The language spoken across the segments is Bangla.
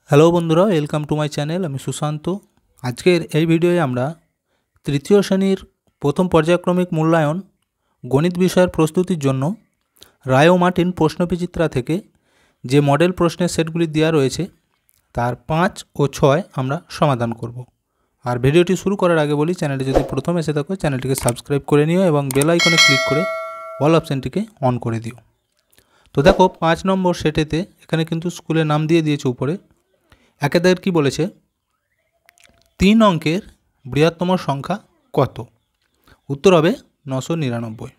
হ্যালো বন্ধুরা, ওয়েলকাম টু মাই চ্যানেল। আমি সুশান্ত। আজকের এই ভিডিওয়ে আমরা তৃতীয় শ্রেণীর প্রথম পর্যায়ক্রমিক মূল্যায়ন গণিত বিষয়ের প্রস্তুতির জন্য রায় ও মার্টিন প্রশ্নবিচিত্রা থেকে যে মডেল প্রশ্নের সেটগুলি দেওয়া রয়েছে তার 5 ও 6 আমরা সমাধান করব। আর ভিডিওটি শুরু করার আগে বলি, চ্যানেলটি যদি প্রথম এসে থাকো চ্যানেলটিকে সাবস্ক্রাইব করে নিও এবং বেল আইকনে ক্লিক করে অল অপশানটিকে অন করে দিও। তো দেখো 5 নম্বর সেটেতে এখানে কিন্তু স্কুলের নাম দিয়ে দিয়েছে উপরে। একেদের কি বলেছে, 3 অঙ্কের বৃহত্তম সংখ্যা কত? উত্তর হবে 999।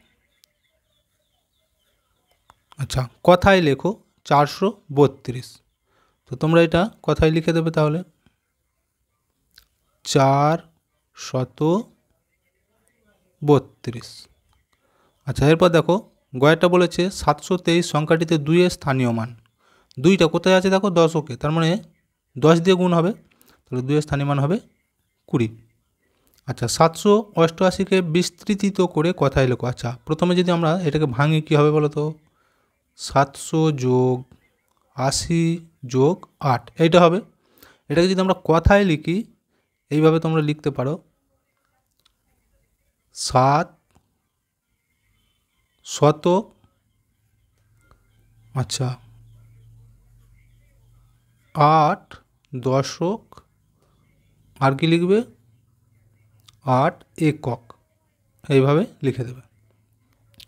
আচ্ছা, কথায় লেখো 432। তো তোমরা এটা কথায় লিখে দেবে তাহলে 432। আচ্ছা, এরপর দেখো গয়েরটা বলেছে 723 সংখ্যাটিতে 2 এর স্থানীয় মান। 2টা কোথায় আছে দেখো, দশকে, তার মানে 10 দিয়ে গুণ হবে, তাহলে 2 এর স্থানীয় মান হবে 20। আচ্ছা, 788কে বিস্তৃত করে কথায় লেখো। আচ্ছা, প্রথমে যদি আমরা এটাকে ভাঙি কী হবে বলো তো, 700 যোগ 80 যোগ 8 এইটা হবে। এটাকে যদি আমরা কথায় লিখি এইভাবে তোমরা লিখতে পারো, 7 শতক, আচ্ছা 8 দশক, আর কি লিখবে 8 একক, এইভাবে লিখে দেবে।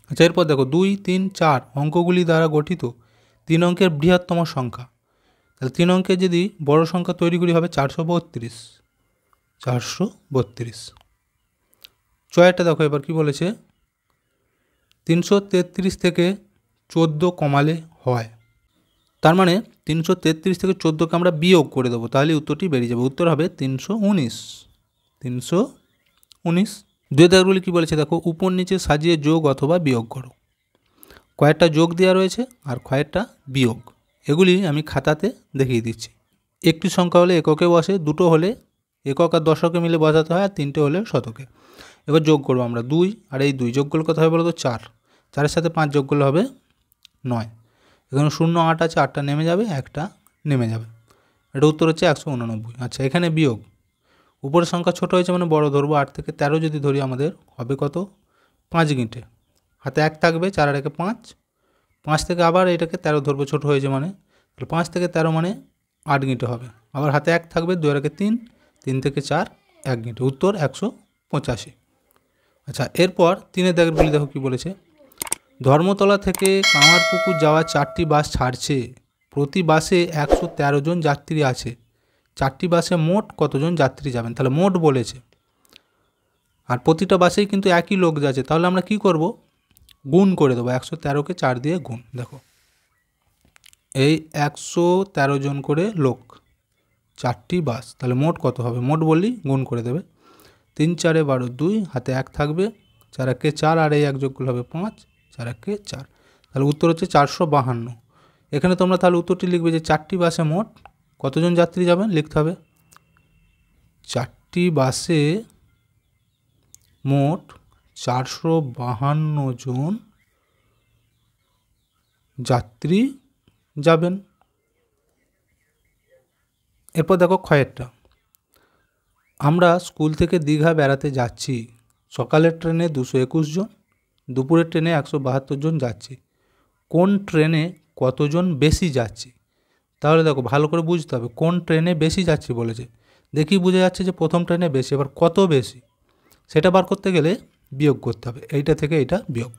আচ্ছা, এরপর দেখো 2, 3, 4 অঙ্কগুলি দ্বারা গঠিত 3 অঙ্কের বৃহত্তম সংখ্যা। তাহলে 3 অঙ্কের যদি বড় সংখ্যা তৈরিগুলি হবে 432। 432। ছয়টা দেখো এবার কি বলেছে, 333 থেকে 14 কমালে হয়। তার মানে 333 থেকে 14কে আমরা বিয়োগ করে দেবো, তাহলে উত্তরটি বেরিয়ে যাবে। উত্তর হবে 319। 319। দুই দাগগুলি কী বলেছে দেখো, উপর নিচে সাজিয়ে যোগ অথবা বিয়োগ করো। কয়েকটা যোগ দেওয়া রয়েছে আর কয়েকটা বিয়োগ, এগুলি আমি খাতাতে দেখিয়ে দিচ্ছি। একটি সংখ্যা হলে এককে বসে, দুটো হলে একক আর দশকে মিলে বসাতে হয়, আর 3টে হলে শতকে। এবার যোগ করবো আমরা 2 আর এই 2 যোগ করলে কত হবে বলো তো 4। 4-এর সাথে 5 যোগ করলে হবে 9। এখানে 0 8 আছে, 8টা নেমে যাবে, একটা নেমে যাবে। এটা উত্তর হচ্ছে 189। আচ্ছা, এখানে বিয়োগ, উপরের সংখ্যা ছোট হয়েছে মানে বড় ধরবো। 8 থেকে 13 যদি ধরি আমাদের হবে কত, 5 গিঁটে। হাতে 1 থাকবে, 4 আর 1 5। 5 থেকে আবার এটাকে 13 ধরবো, ছোটো হয়েছে মানে, তাহলে 5 থেকে 13 মানে 8 গিঁটে হবে। আবার হাতে 1 থাকবে, 2 আর 1 3, 3 থেকে 4 1 গিঁটে। উত্তর 185। আচ্ছা, এরপর 3-এর দাগেরগুলি দেখো কী বলেছে, ধর্মতলা থেকে কামারপুকুর যাওয়া 4টি বাস ছাড়ছে। প্রতি বাসে 113 জন যাত্রী আছে। 4টি বাসে মোট কতজন যাত্রী যাবেন? তাহলে মোট বলেছে, আর প্রতিটা বাসেই কিন্তু একই লোক যাচ্ছে। তাহলে আমরা কি করব, গুণ করে দেবো। 113কে 4 দিয়ে গুণ। দেখো এই 113 জন করে লোক, 4টি বাস, তাহলে মোট কত হবে? মোট বললি গুণ করে দেবে। 3 4 12 2, হাতে 1 থাকবে, 4 1 4 আর এই 1 যোগ করলে হবে 5, 4 1 4। তাহলে উত্তর হচ্ছে 452। এখানে তোমরা তাহলে উত্তরটি লিখবে যে 4টি বাসে মোট কতজন যাত্রী যাবেন লিখতে হবে, 4টি বাসে মোট 452 জন যাত্রী যাবেন। এরপর দেখো ক্ষয়েরটা, আমরা স্কুল থেকে দীঘা বেড়াতে যাচ্ছি। সকালের ট্রেনে 221 জন, দুপুরের ট্রেনে 172 জন যাচ্ছি। কোন ট্রেনে কতজন বেশি যাচ্ছি? তাহলে দেখো ভালো করে বুঝতে হবে, কোন ট্রেনে বেশি যাচ্ছি বলেছে, দেখি বোঝা যাচ্ছে যে প্রথম ট্রেনে বেশি। এবার কত বেশি সেটা বার করতে গেলে বিয়োগ করতে হবে, এইটা থেকে এইটা বিয়োগ।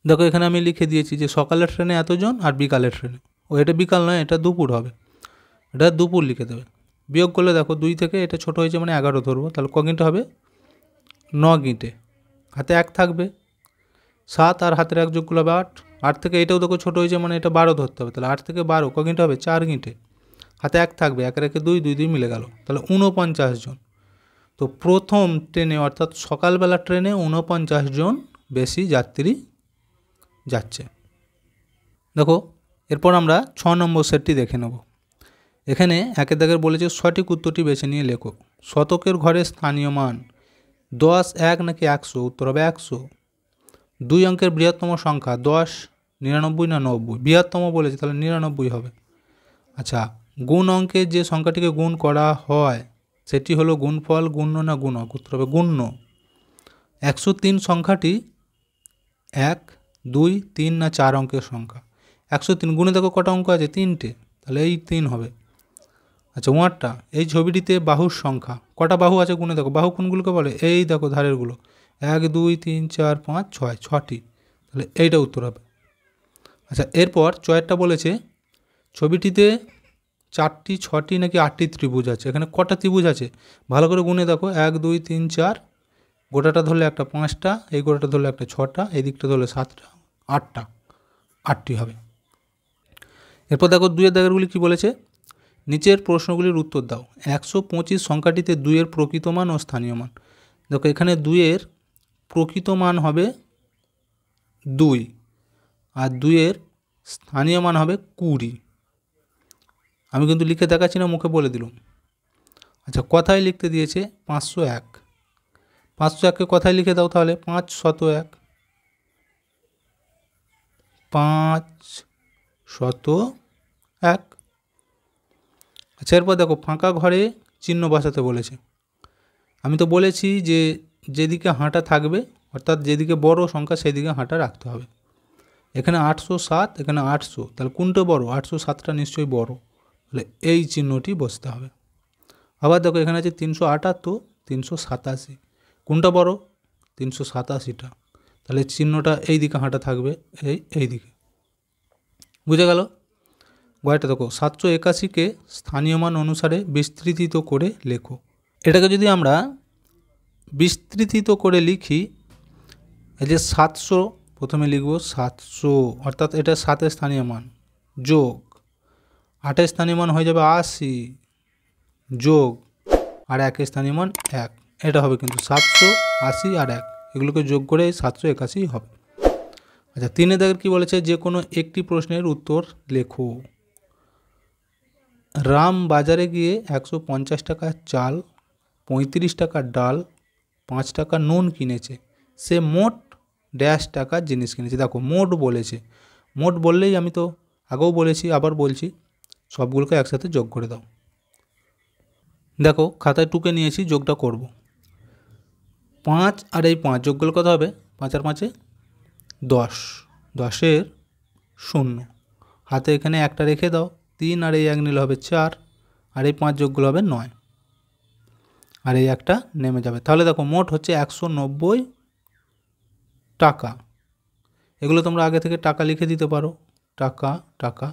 দেখো এখানে আমি লিখে দিয়েছি যে সকালের ট্রেনে এতজন আর বিকালের ট্রেনে, এটা বিকাল নয়, এটা দুপুর হবে, এটা দুপুর লিখে দেবে। বিয়োগ করলে দেখো 2 থেকে এটা ছোটো হয়েছে মানে 11 ধরবো, তাহলে ক গিঁটে হবে, 9 গিঁটে। হাতে 1 থাকবে, 7 আর হাতের 1 যোগ করলে হবে 8। 8 থেকে এটাও দেখো ছোটো হয়েছে মানে এটা 12 ধরতে হবে, তাহলে 8 থেকে 12 ক গিঁটে হবে, 4 গিঁটে। হাতে 1 থাকবে, 1 রেখে 2, 2 2 মিলে গেল, তাহলে 49 জন। তো প্রথম ট্রেনে অর্থাৎ সকালবেলা ট্রেনে 49 জন বেশি যাত্রী যাচ্ছে। দেখো এরপর আমরা 6 নম্বর সেটটি দেখে নেব। এখানে একের দাগের বলেছে সঠিক উত্তরটি বেছে নিয়ে লেখো। শতকের ঘরে স্থানীয় মান 10, 1 নাকি 100? উত্তর হবে 100। 2 অঙ্কের বৃহত্তম সংখ্যা 10, 99 না 90? বৃহত্তম বলেছে, তাহলে 99 হবে। আচ্ছা, গুণ অঙ্কে যে সংখ্যাটিকে গুণ করা হয় সেটি হলো গুণফল, গুণ্য না গুণক? উত্তর হবে গুণ্য। 103 সংখ্যাটি 1, 2, 3 না 4 অঙ্কের সংখ্যা? 103 গুণে দেখো কটা অঙ্ক আছে? 3টে, তাহলে এই 3 হবে। আচ্ছা 5টা। এই ছবিটিতে বাহুর সংখ্যা কটা বাহু আছে গুণে দেখো? বাহু কোনগুলোকে বলে? এই দেখো ধারেরগুলো, 1, 2, 3, 4, 5, 6, 6টি, তাহলে এইটা উত্তর হবে। আচ্ছা এরপর 6টা বলেছে ছবিটিতে 4টি, 6টি নাকি 8টি ত্রিভুজ আছে। এখানে কটা ত্রিভুজ আছে ভালো করে গুণে দেখো। 1, 2, 3, 4, গোটাটা ধরলে একটা 5টা, এই গোটাটা ধরলে একটা 6টা, এই দিকটা ধরলে 7টা, 8টা, 8টি হবে। এরপর দেখো 2 এর দাগেরগুলি কী বলেছে? নিচের প্রশ্নগুলির উত্তর দাও। 125 সংখ্যাটিতে 2 এর প্রকৃত মান ও স্থানীয় মান। দেখো এখানে 2 এর প্রকৃত মান হবে 2 আর 2 এর স্থানীয় মান হবে 20। আমি কিন্তু লিখে দেখাচ্ছি না, মুখে বলে দিলাম। আচ্ছা কথায় লিখতে দিয়েছে 501। 501কে কথায় লিখে দাও তাহলে 501। 501। আচ্ছা এরপর দেখো ফাঁকা ঘরে চিহ্ন বসাতে বলেছে। আমি তো বলেছি যে যেদিকে হাঁটা থাকবে অর্থাৎ যেদিকে বড় সংখ্যা সেদিকে হাঁটা রাখতে হবে। এখানে 807, এখানে 800, তাহলে কোনটা বড়? 807টা নিশ্চয়ই বড়, তাহলে এই চিহ্নটি বসতে হবে। আবার দেখো এখানে আছে 378, 387, কোনটা বড়? 387টা, তাহলে চিহ্নটা এই দিকে হাঁটা থাকবে, এই দিকে। বুঝে গেল? গয়টা দেখো 781কে স্থানীয় মান অনুসারে বিস্তৃতিত করে লেখো। এটাকে যদি আমরা বিস্তৃতিত করে লিখি, এই যে 700 প্রথমে লিখব 700, অর্থাৎ এটা 7এর স্থানীয় মান, যোগ 8এর স্থানীয় মান হয়ে যাবে 80, যোগ আর 1এর স্থানীয় মান 1, এটা হবে কিন্তু 780 আর 1, এগুলোকে যোগ করে 781 হবে। আচ্ছা 3 এর দাগের কী বলেছে? যে কোনো একটি প্রশ্নের উত্তর লেখো। রাম বাজারে গিয়ে 150 টাকার চাল, 35 টাকার ডাল, 5 টাকা নুন কিনেছে। সে মোট ড্যাশ টাকার জিনিস কিনেছে। দেখো মোট বলেছে, মোট বললেই আমি তো আগেও বলেছি আবার বলছি, সবগুলোকে একসাথে যোগ করে দাও। দেখো খাতায় টুকে নিয়েছি, যোগটা করব। 5 আর এই 5 যোগ করলে কত হবে? 5 আর 5-এ 10, 10-এর 0, হাতে এখানে একটা রেখে দাও। 3 আর এই 1 নিলে হবে 4, আর এই 5 যোগগুলো হবে 9, আর এই একটা নেমে যাবে। তাহলে দেখো মোট হচ্ছে 190 টাকা। এগুলো তোমরা আগে থেকে টাকা লিখে দিতে পারো, টাকা টাকা,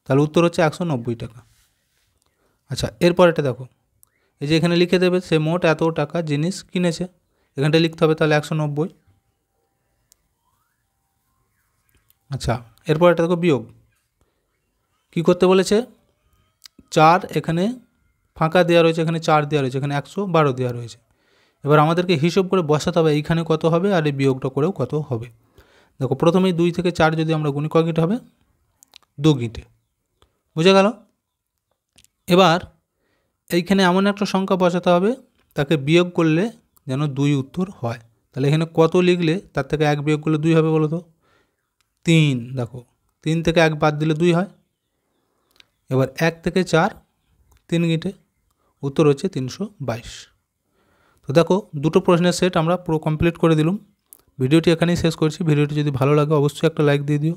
তাহলে উত্তর হচ্ছে 190 টাকা। আচ্ছা এরপর এটা দেখো, এই যে এখানে লিখে দেবে সে মোট এত টাকা জিনিস কিনেছে, এখানটা লিখতে হবে তাহলে 190। আচ্ছা এরপর এটা দেখো বিয়োগ। কী করতে বলেছে? 4 এখানে ফাঁকা দেওয়া রয়েছে, এখানে 4 দেওয়া রয়েছে, এখানে 112 দেওয়া রয়েছে। এবার আমাদেরকে হিসাব করে বসাতে হবে এইখানে কত হবে আর এই বিয়োগটা করেও কত হবে। দেখো প্রথমেই 2 থেকে 4 যদি আমরা গুণি, ক গিটে হবে? 2 গিটে। বুঝে গেল? এবার এইখানে এমন একটা সংখ্যা বসাতে হবে তাকে বিয়োগ করলে যেন 2 উত্তর হয়। তাহলে এখানে কত লিখলে তার থেকে 1 বিয়োগ করলে 2 হবে বলো তো? 3। দেখো 3 থেকে 1 বাদ দিলে 2 হয়। এবার 1 থেকে 4 3 গিটে, উত্তর হচ্ছে 322। তো দেখো দুটো প্রশ্নের সেট আমরা পুরো কমপ্লিট করে দিলাম। ভিডিওটি এখানেই শেষ করছি। ভিডিওটি যদি ভালো লাগে অবশ্যই একটা লাইক দিয়ে দিও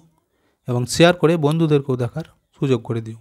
এবং শেয়ার করে বন্ধুদেরকেও দেখার সুযোগ করে দিও।